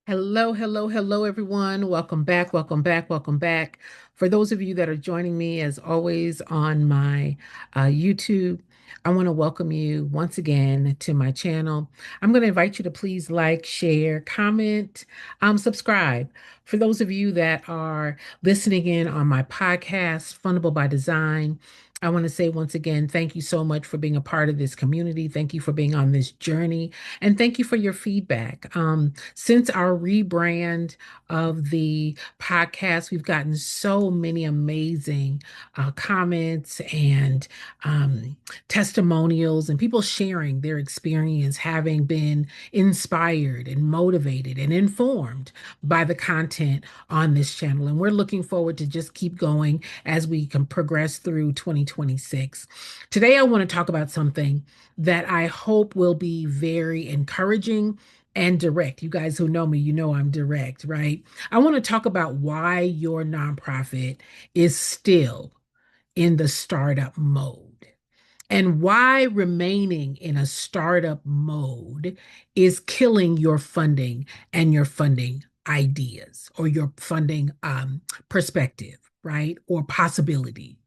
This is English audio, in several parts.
Hello, hello, hello, everyone. Welcome back, welcome back, welcome back. For those of you that are joining me, as always, on my YouTube, I want to welcome you once again to my channel. I'm going to invite you to please like, share, comment, subscribe. For those of you that are listening in on my podcast, Fundable by Design, I want to say once again, thank you so much for being a part of this community. Thank you for being on this journey, and thank you for your feedback. Since our rebrand of the podcast, we've gotten so many amazing comments and testimonials, and people sharing their experience having been inspired and motivated and informed by the content on this channel. And we're looking forward to just keep going as we can progress through 2026. Today, I want to talk about something that I hope will be very encouraging and direct. You guys who know me, you know I'm direct, right? I want to talk about why your nonprofit is still in the startup mode and why remaining in a startup mode is killing your funding and your funding ideas or your funding perspective, right? Or possibility.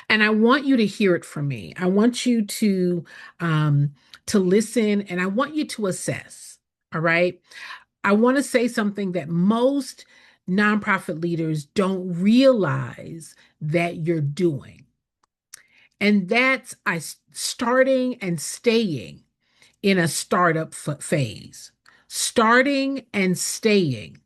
And I want you to hear it from me. I want you to listen, and I want you to assess. All right. I want to say something that most nonprofit leaders don't realize that you're doing. And that's starting and staying in a startup phase. Starting and staying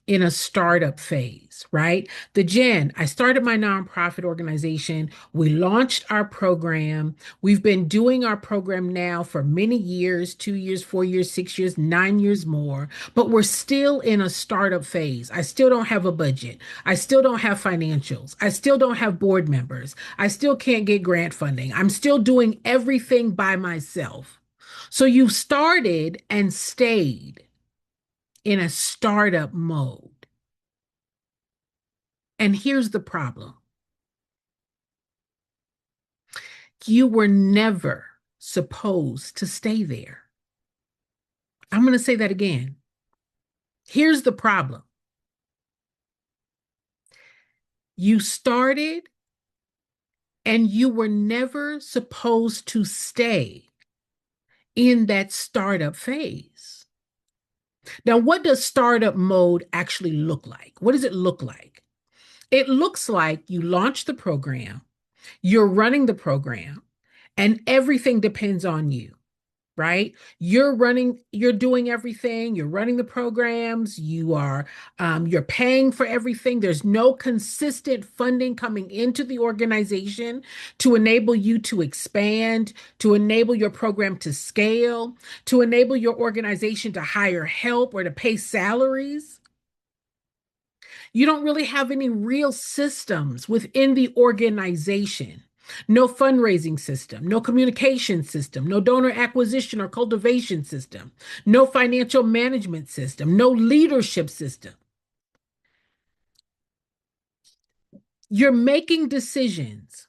in a startup phase, right? I started my nonprofit organization. We launched our program. We've been doing our program now for many years, 2 years, 4 years, 6 years, 9 years more, but we're still in a startup phase. I still don't have a budget. I still don't have financials. I still don't have board members. I still can't get grant funding. I'm still doing everything by myself. So you've started and stayed in a startup mode. And here's the problem: you were never supposed to stay there. I'm going to say that again. Here's the problem: you started and you were never supposed to stay in that startup phase. Now, what does startup mode actually look like? What does it look like? It looks like you launch the program, you're running the program, and everything depends on you, right? You're doing everything, you're running the programs, you're paying for everything. There's no consistent funding coming into the organization to enable you to expand, to enable your program to scale, to enable your organization to hire help or to pay salaries. You don't really have any real systems within the organization. No fundraising system, no communication system, no donor acquisition or cultivation system, no financial management system, no leadership system. You're making decisions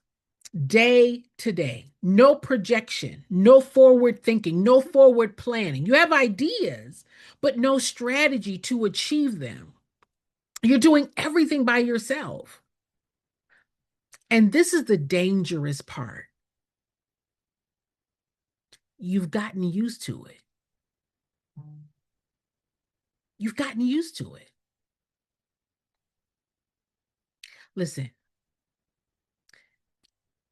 day to day, no projection, no forward thinking, no forward planning. You have ideas, but no strategy to achieve them. You're doing everything by yourself. And this is the dangerous part. You've gotten used to it. You've gotten used to it. Listen,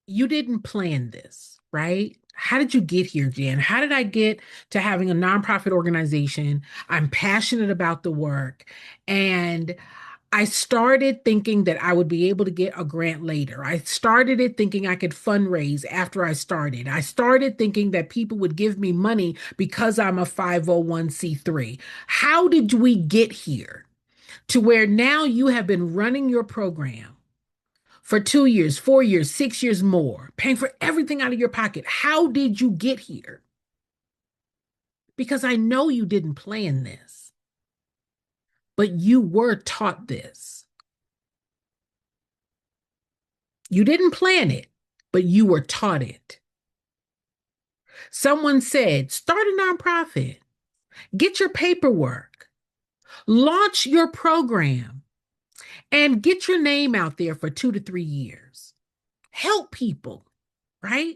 you didn't plan this, right? How did you get here, Jen? How did I get to having a nonprofit organization? I'm passionate about the work. And I started thinking that I would be able to get a grant later. I started it thinking I could fundraise after I started. I started thinking that people would give me money because I'm a 501(c)(3). How did we get here to where now you have been running your program for 2 years, 4 years, 6 years more, paying for everything out of your pocket? How did you get here? Because I know you didn't plan this, but you were taught this. You didn't plan it, but you were taught it. Someone said, start a nonprofit, get your paperwork. Launch your program and get your name out there for 2 to 3 years. Help people, right?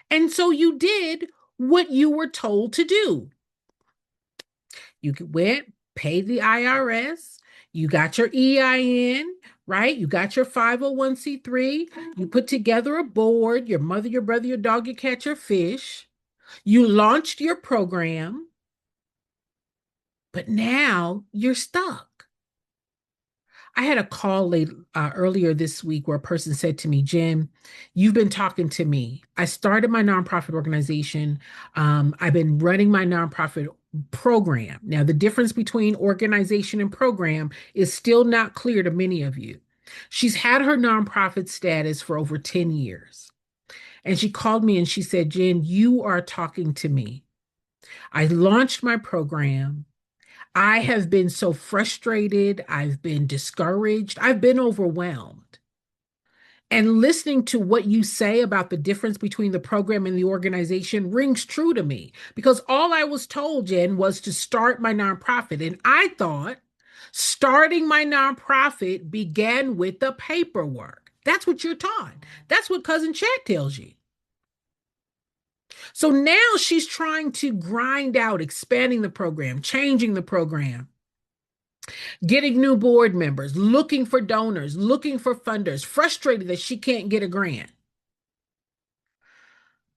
And so you did what you were told to do. You went, paid the IRS, you got your EIN, right? You got your 501c3, you put together a board, your mother, your brother, your dog, your cat, your fish. You launched your program, but now you're stuck. I had a call earlier this week where a person said to me, Jen, you've been talking to me. I started my nonprofit organization. I've been running my nonprofit program. Now, the difference between organization and program is still not clear to many of you. She's had her nonprofit status for over 10 years. And she called me and she said, Jen, you are talking to me. I launched my program. I have been so frustrated. I've been discouraged. I've been overwhelmed. And listening to what you say about the difference between the program and the organization rings true to me because all I was told, Jen, was to start my nonprofit. And I thought starting my nonprofit began with the paperwork. That's what you're taught. That's what Cousin Chat tells you. So now she's trying to grind out, expanding the program, changing the program, getting new board members, looking for donors, looking for funders, frustrated that she can't get a grant.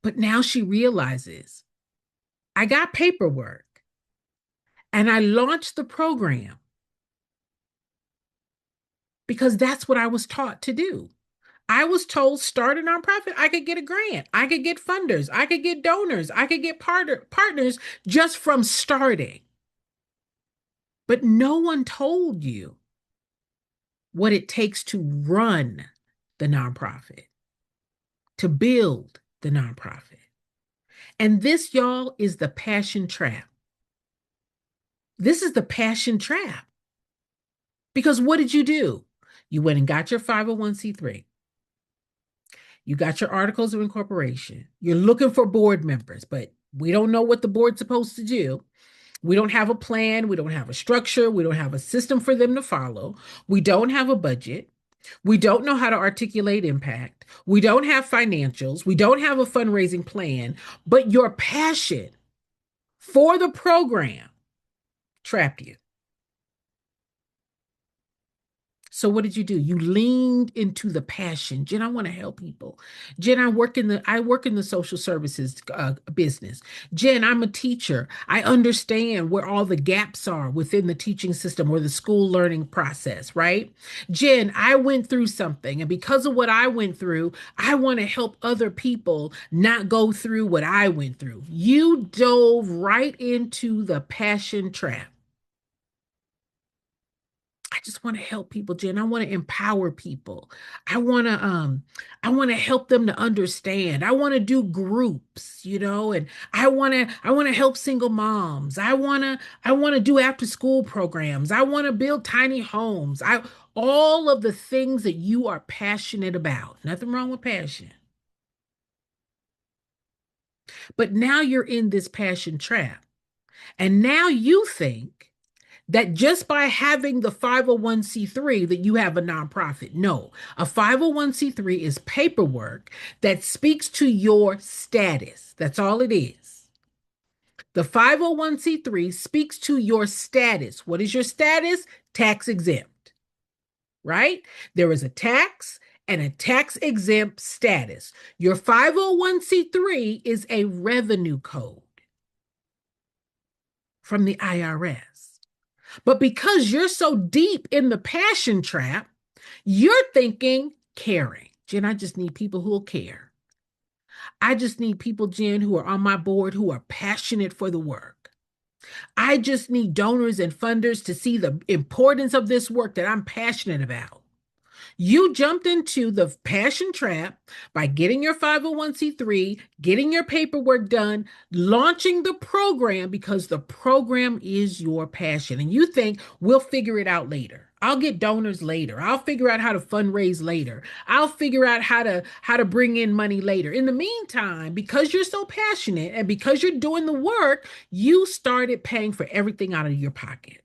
But now she realizes I got paperwork and I launched the program because that's what I was taught to do. I was told start a nonprofit, I could get a grant, I could get funders, I could get donors, I could get partners just from starting. But no one told you what it takes to run the nonprofit, to build the nonprofit. And this, y'all, is the passion trap. This is the passion trap. Because what did you do? You went and got your 501c3. You got your articles of incorporation. You're looking for board members, but we don't know what the board's supposed to do. We don't have a plan. We don't have a structure. We don't have a system for them to follow. We don't have a budget. We don't know how to articulate impact. We don't have financials. We don't have a fundraising plan, but your passion for the program trapped you. So what did you do? You leaned into the passion. Jen, I want to help people. Jen, I work in the social services business. Jen, I'm a teacher. I understand where all the gaps are within the teaching system or the school learning process, right? Jen, I went through something, and because of what I went through, I want to help other people not go through what I went through. You dove right into the passion trap. I just want to help people, Jen. I want to empower people. I want to help them to understand. I want to do groups, and I want to help single moms. I want to do after school programs. I want to build tiny homes. I all of the things that you are passionate about. Nothing wrong with passion. But now you're in this passion trap. And now you think that just by having the 501c3 that you have a nonprofit. No, a 501c3 is paperwork that speaks to your status. That's all it is. The 501c3 speaks to your status. What is your status? Tax exempt, right? There is a tax and a tax exempt status. Your 501c3 is a revenue code from the IRS. But because you're so deep in the passion trap, you're thinking caring. Jen, I just need people who will care. I just need people, Jen, who are on my board who are passionate for the work. I just need donors and funders to see the importance of this work that I'm passionate about. You jumped into the passion trap by getting your 501c3, getting your paperwork done, launching the program because the program is your passion. And you think we'll figure it out later. I'll get donors later. I'll figure out how to fundraise later. I'll figure out how to bring in money later. In the meantime, because you're so passionate and because you're doing the work, you started paying for everything out of your pocket.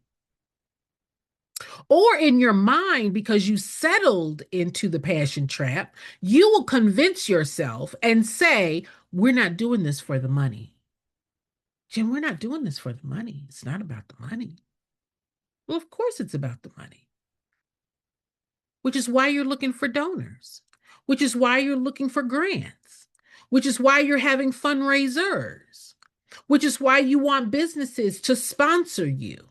Or in your mind, because you settled into the passion trap, you will convince yourself and say, we're not doing this for the money. Jim, we're not doing this for the money. It's not about the money. Well, of course it's about the money, which is why you're looking for donors, which is why you're looking for grants, which is why you're having fundraisers, which is why you want businesses to sponsor you.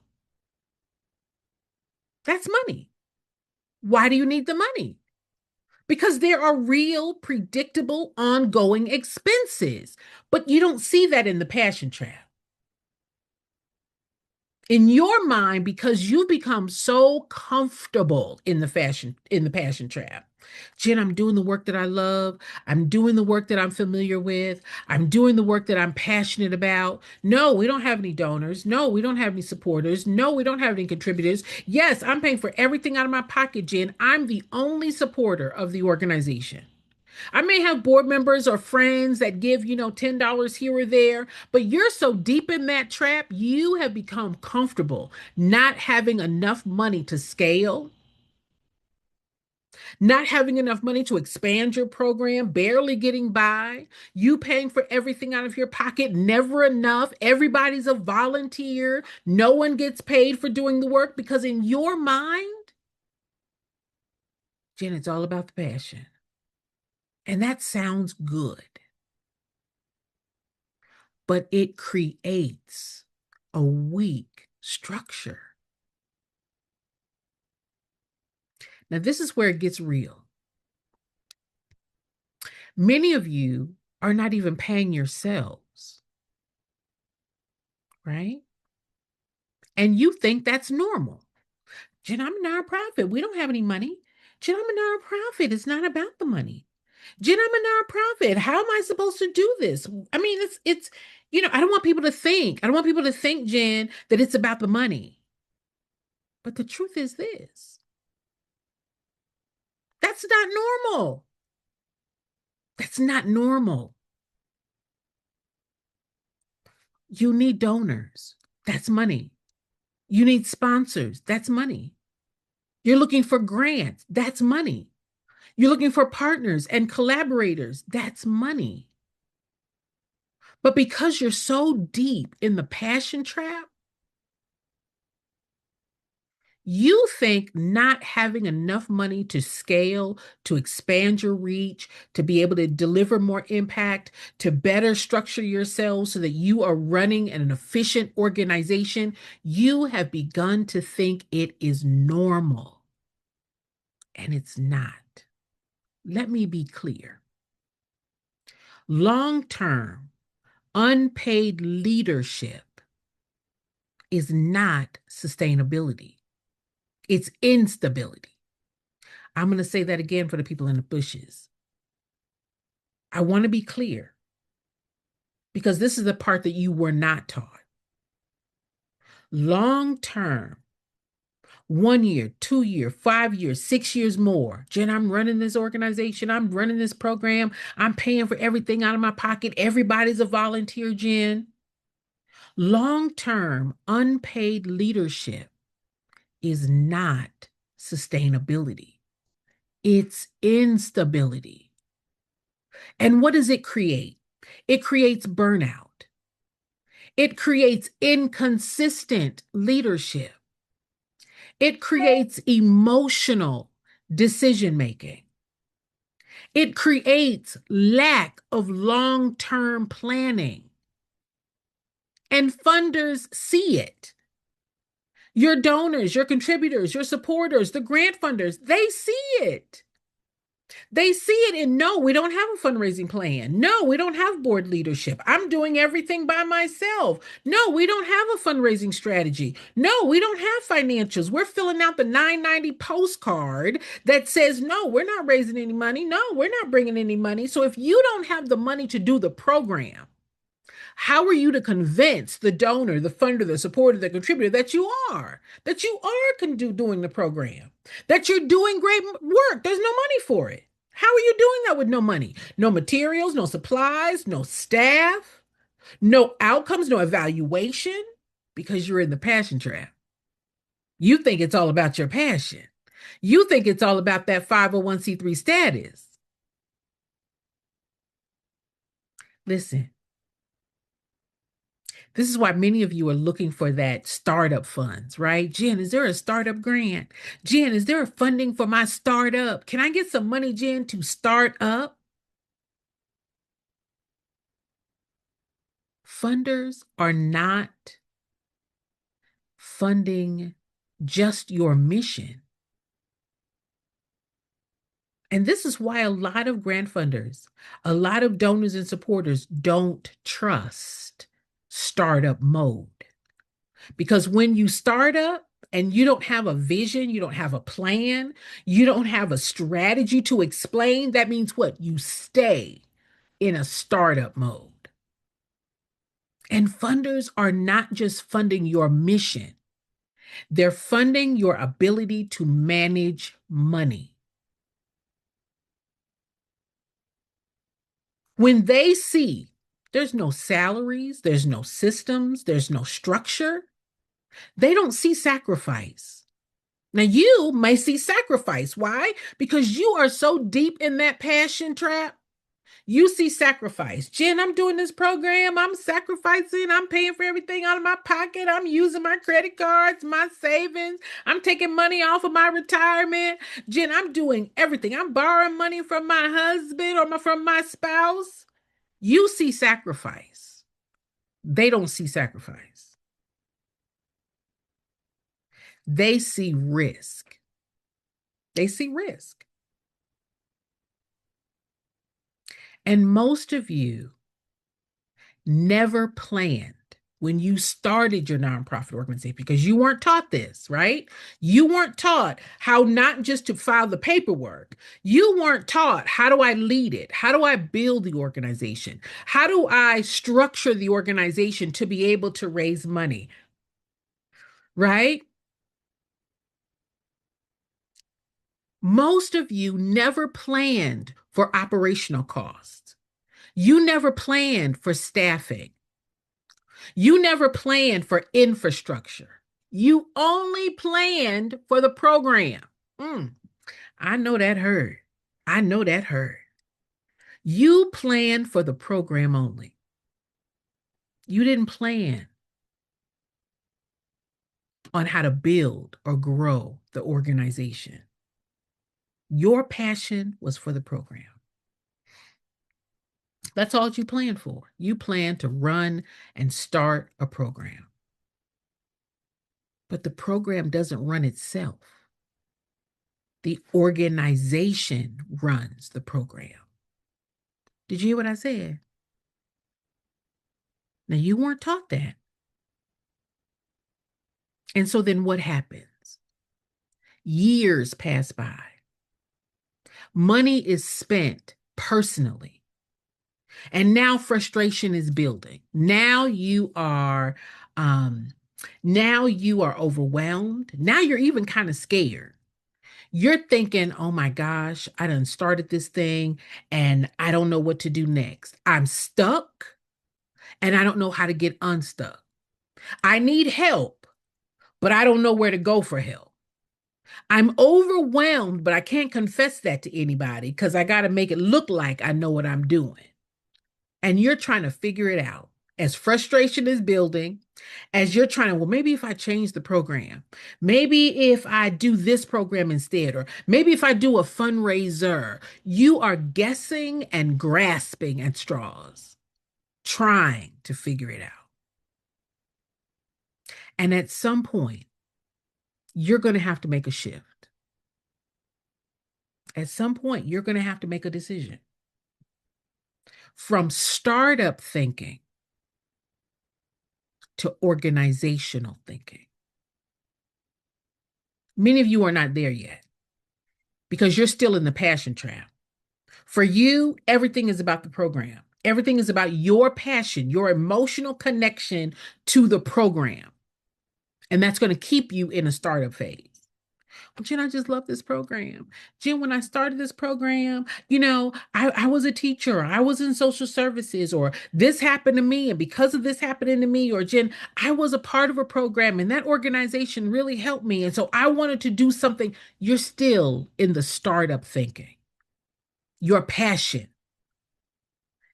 That's money. Why do you need the money? Because there are real, predictable, ongoing expenses. But you don't see that in the passion trap. In your mind, because you become so comfortable in the passion trap. Jen, I'm doing the work that I love. I'm doing the work that I'm familiar with. I'm doing the work that I'm passionate about. No, we don't have any donors. No, we don't have any supporters. No, we don't have any contributors. Yes, I'm paying for everything out of my pocket, Jen. I'm the only supporter of the organization. I may have board members or friends that give, $10 here or there, but you're so deep in that trap, you have become comfortable not having enough money to scale, not having enough money to expand your program, barely getting by, you paying for everything out of your pocket, never enough. Everybody's a volunteer. No one gets paid for doing the work because in your mind, Jen, it's all about the passion. And that sounds good, but it creates a weak structure. Now, this is where it gets real. Many of you are not even paying yourselves, right? And you think that's normal. Jen, I'm a nonprofit. We don't have any money. Jen, I'm a nonprofit. It's not about the money. Jen, I'm a nonprofit. How am I supposed to do this? I mean, I don't want people to think, Jen, that it's about the money. But the truth is this. That's not normal. That's not normal. You need donors. That's money. You need sponsors. That's money. You're looking for grants. That's money. You're looking for partners and collaborators. That's money. But because you're so deep in the passion trap, you think not having enough money to scale, to expand your reach, to be able to deliver more impact, to better structure yourselves so that you are running an efficient organization, you have begun to think it is normal. And it's not. Let me be clear. Long-term, unpaid leadership is not sustainability. It's instability. I'm going to say that again for the people in the bushes. I want to be clear because this is the part that you were not taught. Long term, 1 year, 2 year, 5 years, 6 years more. Jen, I'm running this organization. I'm running this program. I'm paying for everything out of my pocket. Everybody's a volunteer, Jen. Long term, unpaid leadership is not sustainability. It's instability. And what does it create? It creates burnout. It creates inconsistent leadership. It creates emotional decision making. It creates lack of long-term planning. And funders see it. Your donors, your contributors, your supporters, the grant funders, they see it. They see it and no, we don't have a fundraising plan. No, we don't have board leadership. I'm doing everything by myself. No, we don't have a fundraising strategy. No, we don't have financials. We're filling out the 990 postcard that says, no, we're not raising any money. No, we're not bringing any money. So if you don't have the money to do the program, How are you to convince the donor, the funder, the supporter, the contributor that you are doing the program, that you're doing great work? There's no money for it. How are you doing that with no money? No materials, no supplies, no staff, no outcomes, no evaluation, because you're in the passion trap. You think it's all about your passion. You think it's all about that 501c3 status. Listen, this is why many of you are looking for that startup funds, right? Jen, is there a startup grant? Jen, is there a funding for my startup? Can I get some money, Jen, to start up? Funders are not funding just your mission. And this is why a lot of grant funders, a lot of donors and supporters don't trust startup mode. Because when you start up and you don't have a vision, you don't have a plan, you don't have a strategy to explain, that means what? You stay in a startup mode. And funders are not just funding your mission, they're funding your ability to manage money. When they see there's no salaries, there's no systems, there's no structure, they don't see sacrifice. Now, you may see sacrifice. Why? Because you are so deep in that passion trap. You see sacrifice. Jen, I'm doing this program. I'm sacrificing. I'm paying for everything out of my pocket. I'm using my credit cards, my savings. I'm taking money off of my retirement. Jen, I'm doing everything. I'm borrowing money from my husband or from my spouse. You see sacrifice. They don't see sacrifice. They see risk. They see risk. And most of you never planned when you started your nonprofit organization because you weren't taught this, right? You weren't taught how not just to file the paperwork. You weren't taught how do I lead it? How do I build the organization? How do I structure the organization to be able to raise money? Right? Most of you never planned for operational costs. You never planned for staffing. You never planned for infrastructure. You only planned for the program. I know that hurt. I know that hurt. You planned for the program only. You didn't plan on how to build or grow the organization. Your passion was for the program. That's all you planned for. You planned to run and start a program. But the program doesn't run itself. The organization runs the program. Did you hear what I said? Now, you weren't taught that. And so then what happens? Years pass by. Money is spent personally. And now frustration is building. Now you are overwhelmed. Now you're even kind of scared. You're thinking, oh my gosh, I done started this thing and I don't know what to do next. I'm stuck and I don't know how to get unstuck. I need help, but I don't know where to go for help. I'm overwhelmed, but I can't confess that to anybody because I got to make it look like I know what I'm doing. And you're trying to figure it out. As frustration is building, as you're trying to, well, maybe if I change the program, maybe if I do this program instead, or maybe if I do a fundraiser, you are guessing and grasping at straws, trying to figure it out. And at some point, you're going to have to make a shift. At some point, you're going to have to make a decision from startup thinking to organizational thinking. Many of you are not there yet because you're still in the passion trap. For you, everything is about the program. Everything is about your passion, your emotional connection to the program. And that's going to keep you in a startup phase. Jen, I just love this program. Jen, when I started this program, I was a teacher, I was in social services, or this happened to me. And because of this happening to me, or Jen, I was a part of a program and that organization really helped me. And so I wanted to do something. You're still in the startup thinking, your passion,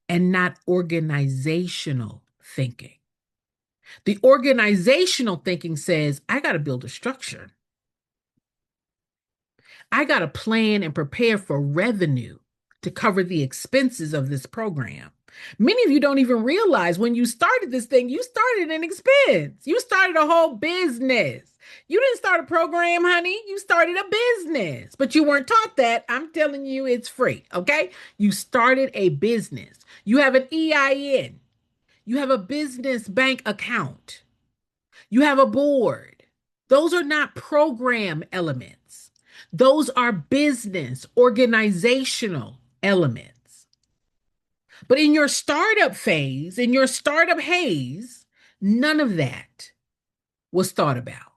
and not organizational thinking. The organizational thinking says, I got to build a structure. I got to plan and prepare for revenue to cover the expenses of this program. Many of you don't even realize when you started this thing, you started an expense. You started a whole business. You didn't start a program, honey. You started a business, but you weren't taught that. I'm telling you, it's free. Okay. You started a business. You have an EIN. You have a business bank account. You have a board. Those are not program elements. Those are business, organizational elements. But in your startup phase, in your startup haze, none of that was thought about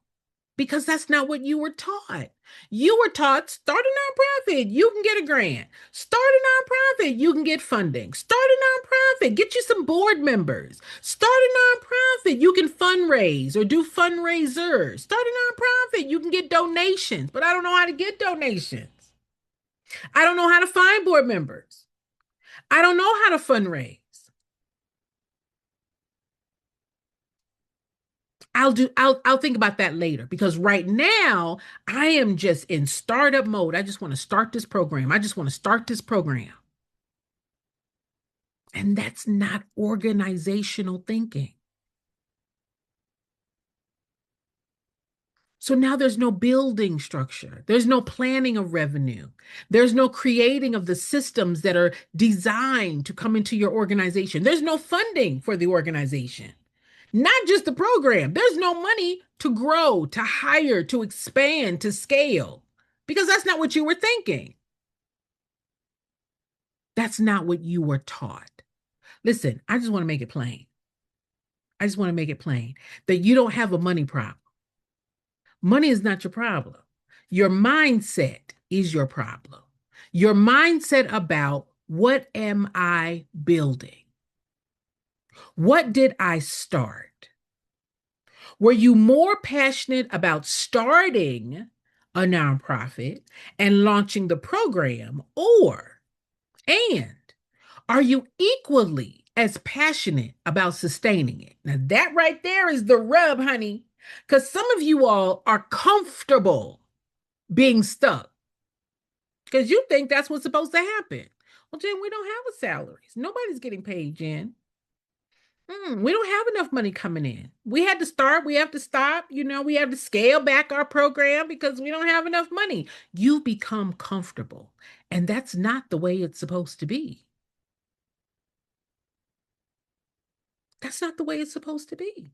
because that's not what you were taught. You were taught start a nonprofit, you can get a grant. Start a nonprofit, you can get funding. Start a nonprofit, get you some board members. Start a nonprofit, you can fundraise or do fundraisers. Start a nonprofit, you can get donations, but I don't know how to get donations. I don't know how to find board members. I don't know how to fundraise. I'll think about that later because right now I am just in startup mode. I just want to start this program. I just want to start this program. And that's not organizational thinking. So now there's no building structure. There's no planning of revenue. There's no creating of the systems that are designed to come into your organization. There's no funding for the organization. Not just the program. There's no money to grow, to hire, to expand, to scale, because that's not what you were thinking. That's not what you were taught. Listen, I just want to make it plain. I just want to make it plain that you don't have a money problem. Money is not your problem. Your mindset is your problem. Your mindset about what am I building? What did I start? Were you more passionate about starting a nonprofit and launching the program, and are you equally as passionate about sustaining it? Now, that right there is the rub, honey, because some of you all are comfortable being stuck because you think that's what's supposed to happen. Well, Jen, we don't have a salaries. Nobody's getting paid, Jen. We don't have enough money coming in. We had to start, we have to stop, we have to scale back our program because we don't have enough money. You become comfortable, and that's not the way it's supposed to be. That's not the way it's supposed to be.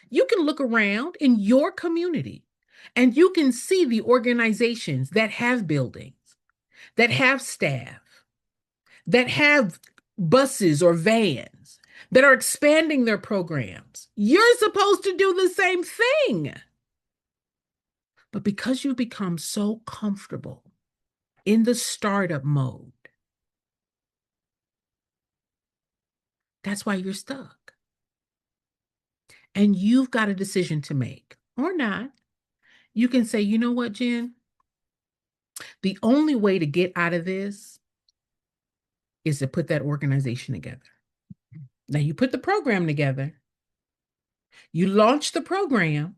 You can look around in your community and you can see the organizations that have buildings, that have staff, that have buses or vans, that are expanding their programs. You're supposed to do the same thing. But because you become so comfortable in the startup mode, that's why you're stuck. And you've got a decision to make, or not. You can say, you know what, Jen? The only way to get out of this is to put that organization together. Now, you put the program together, you launch the program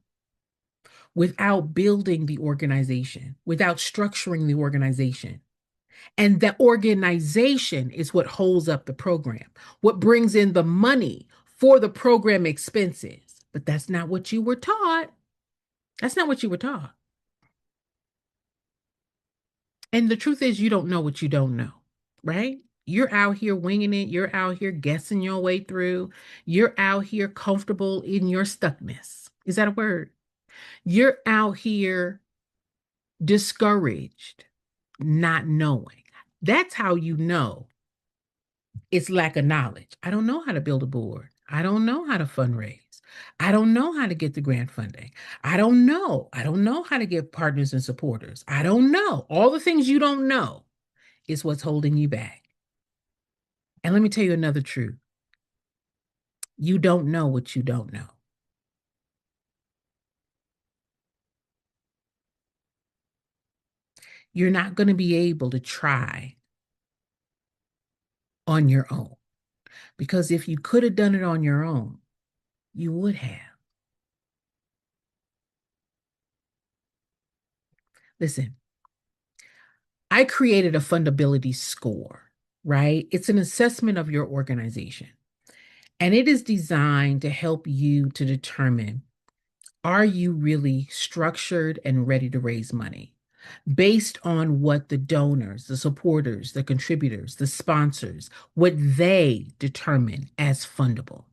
without building the organization, without structuring the organization. And the organization is what holds up the program, what brings in the money for the program expenses. But that's not what you were taught. That's not what you were taught. And the truth is, you don't know what you don't know, right? You're out here winging it. You're out here guessing your way through. You're out here comfortable in your stuckness. Is that a word? You're out here discouraged, not knowing. That's how you know It's lack of knowledge. I don't know how to build a board. I don't know how to fundraise. I don't know how to get the grant funding. I don't know. I don't know how to get partners and supporters. I don't know. All the things you don't know is what's holding you back. And let me tell you another truth. You don't know what you don't know. You're not going to be able to try on your own because if you could have done it on your own, you would have. Listen, I created a fundability score, right? It's an assessment of your organization, and it is designed to help you to determine, are you really structured and ready to raise money based on what the donors, the supporters, the contributors, the sponsors, what they determine as fundable.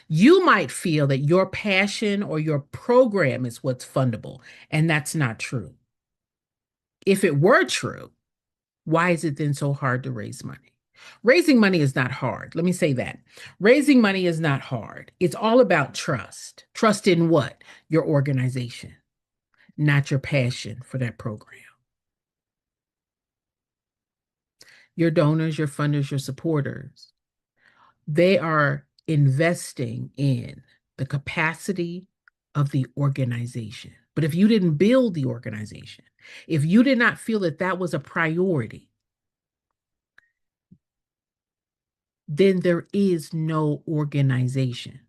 You might feel that your passion or your program is what's fundable, and that's not true. If it were true, why is it then so hard to raise money? Raising money is not hard. Let me say that. Raising money is not hard. It's all about trust. Trust in what? Your organization, not your passion for that program. Your donors, your funders, your supporters, they are investing in the capacity of the organization. But if you didn't build the organization, if you did not feel that that was a priority, then there is no organization.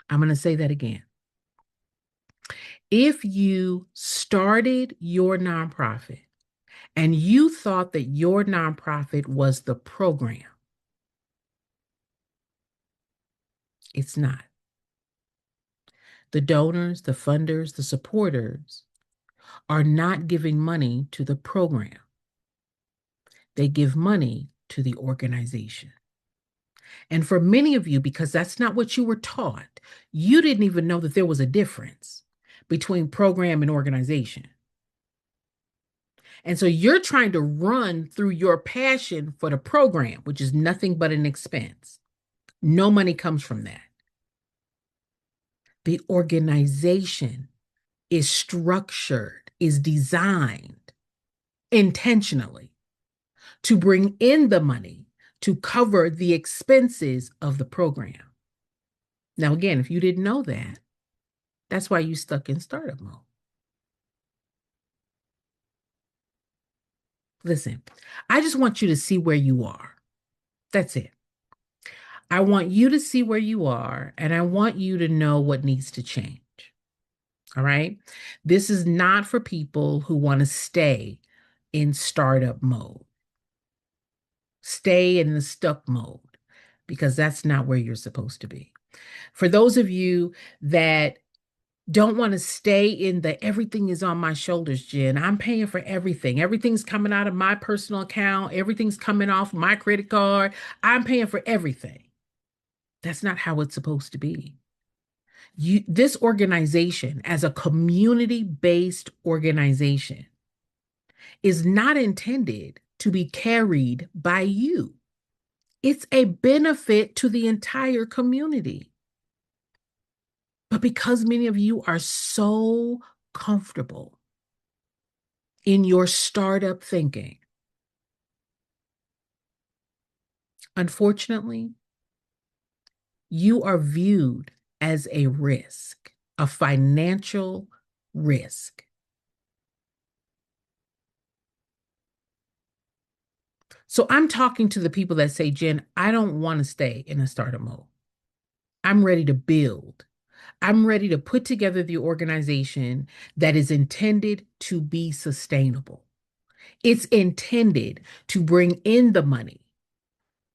I'm going to say that again. If you started your nonprofit and you thought that your nonprofit was the program, it's not. The donors, the funders, the supporters are not giving money to the program. They give money to the organization. And for many of you, because that's not what you were taught, you didn't even know that there was a difference between program and organization. And so you're trying to run through your passion for the program, which is nothing but an expense. No money comes from that. The organization is structured, is designed intentionally to bring in the money to cover the expenses of the program. Now, again, if you didn't know that, that's why you stuck in startup mode. Listen, I just want you to see where you are. That's it. I want you to see where you are, and I want you to know what needs to change. All right. This is not for people who want to stay in startup mode, stay in the stuck mode, because that's not where you're supposed to be. For those of you that don't want to stay in the everything is on my shoulders, Jen. I'm paying for everything. Everything's coming out of my personal account. Everything's coming off my credit card. I'm paying for everything. That's not how it's supposed to be. This organization, as a community-based organization, is not intended to be carried by you. It's a benefit to the entire community. But because many of you are so comfortable in your startup thinking, unfortunately, you are viewed as a risk, a financial risk. So I'm talking to the people that say, Jen, I don't want to stay in a startup mode. I'm ready to build. I'm ready to put together the organization that is intended to be sustainable. It's intended to bring in the money,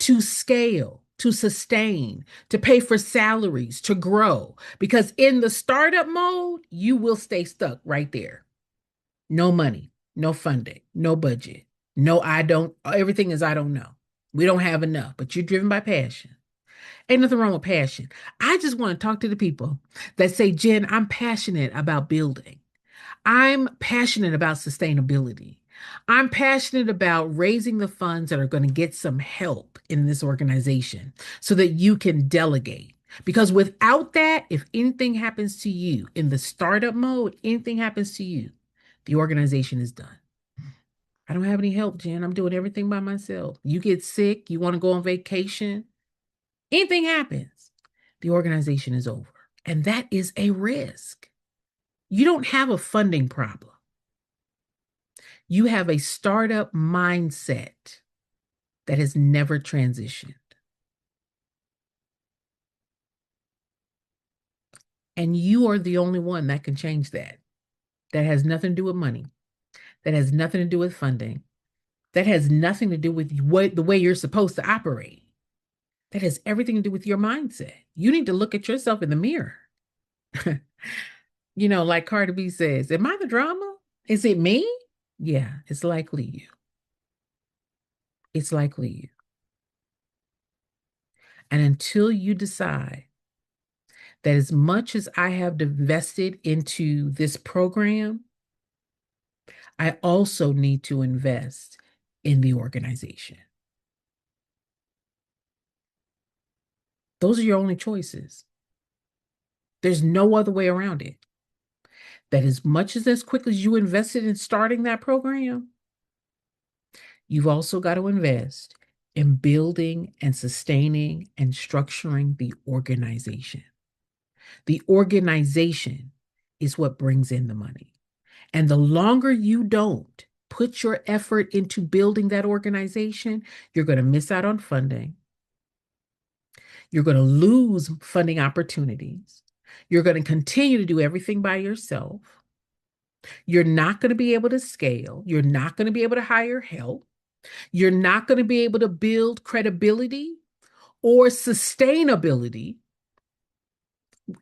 to scale, to sustain, to pay for salaries, to grow. Because in the startup mode, you will stay stuck right there. No money, no funding, no budget, no, everything is I don't know. We don't have enough, but you're driven by passion. Ain't nothing wrong with passion. I just want to talk to the people that say, Jen, I'm passionate about building. I'm passionate about sustainability. I'm passionate about raising the funds that are going to get some help in this organization so that you can delegate. Because without that, if anything happens to you in the startup mode, anything happens to you, the organization is done. I don't have any help, Jen. I'm doing everything by myself. You get sick, you want to go on vacation, anything happens, the organization is over. And that is a risk. You don't have a funding problem. You have a startup mindset that has never transitioned. And you are the only one that can change that. That has nothing to do with money. That has nothing to do with funding. That has nothing to do with the way you're supposed to operate. That has everything to do with your mindset. You need to look at yourself in the mirror. Like Cardi B says, am I the drama? Is it me? Yeah, it's likely you. It's likely you. And until you decide that as much as I have invested into this program, I also need to invest in the organization. Those are your only choices. There's no other way around it. That as quick as you invested in starting that program, you've also got to invest in building and sustaining and structuring the organization. The organization is what brings in the money. And the longer you don't put your effort into building that organization, you're going to miss out on funding. You're going to lose funding opportunities. You're going to continue to do everything by yourself. You're not going to be able to scale. You're not going to be able to hire help. You're not going to be able to build credibility or sustainability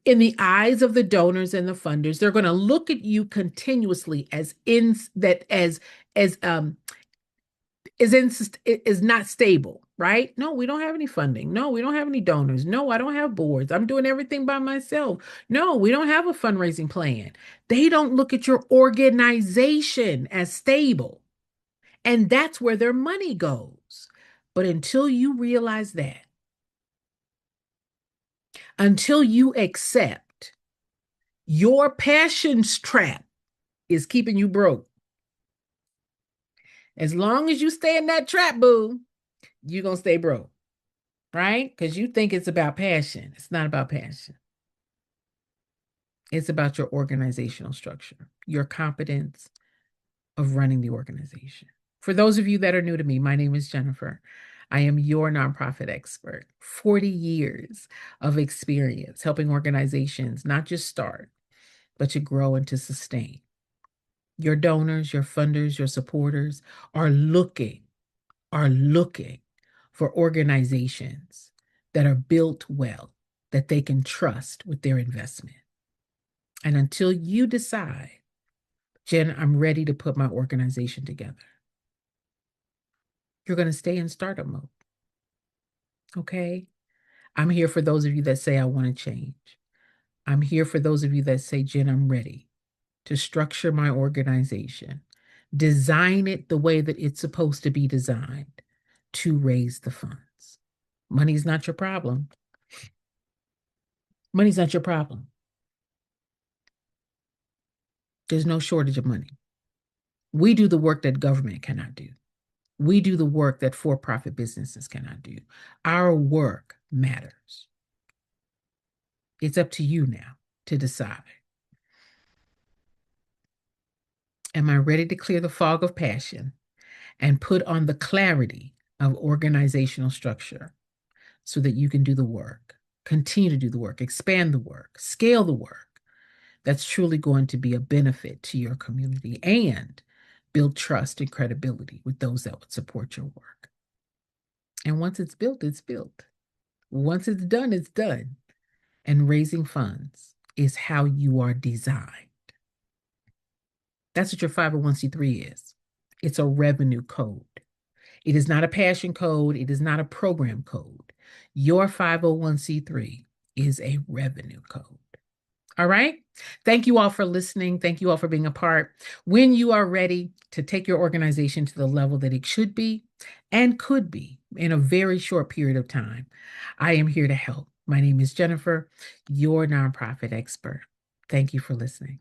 in the eyes of the donors and the funders. They're going to look at you continuously as is not stable, right? No, we don't have any funding. No, we don't have any donors. No, I don't have boards. I'm doing everything by myself. No, we don't have a fundraising plan. They don't look at your organization as stable. And that's where their money goes. But until you realize that, until you accept your passion's trap is keeping you broke. As long as you stay in that trap, boo, you're going to stay broke, right? Because you think it's about passion. It's not about passion. It's about your organizational structure, your competence of running the organization. For those of you that are new to me, my name is Jennifer. I am your nonprofit expert. 40 years of experience helping organizations not just start, but to grow and to sustain. Your donors, your funders, your supporters are looking for organizations that are built well, that they can trust with their investment. And until you decide, Jen, I'm ready to put my organization together, you're going to stay in startup mode. Okay? I'm here for those of you that say, I want to change. I'm here for those of you that say, Jen, I'm ready to structure my organization, design it the way that it's supposed to be designed to raise the funds. Money's not your problem. Money's not your problem. There's no shortage of money. We do the work that government cannot do. We do the work that for-profit businesses cannot do. Our work matters. It's up to you now to decide. Am I ready to clear the fog of passion and put on the clarity of organizational structure so that you can do the work, continue to do the work, expand the work, scale the work that's truly going to be a benefit to your community and build trust and credibility with those that would support your work? And once it's built, it's built. Once it's done, it's done. And raising funds is how you are designed. That's what your 501c3 is. It's a revenue code. It is not a passion code. It is not a program code. Your 501c3 is a revenue code. All right. Thank you all for listening. Thank you all for being a part. When you are ready to take your organization to the level that it should be and could be in a very short period of time, I am here to help. My name is Jennifer, your nonprofit expert. Thank you for listening.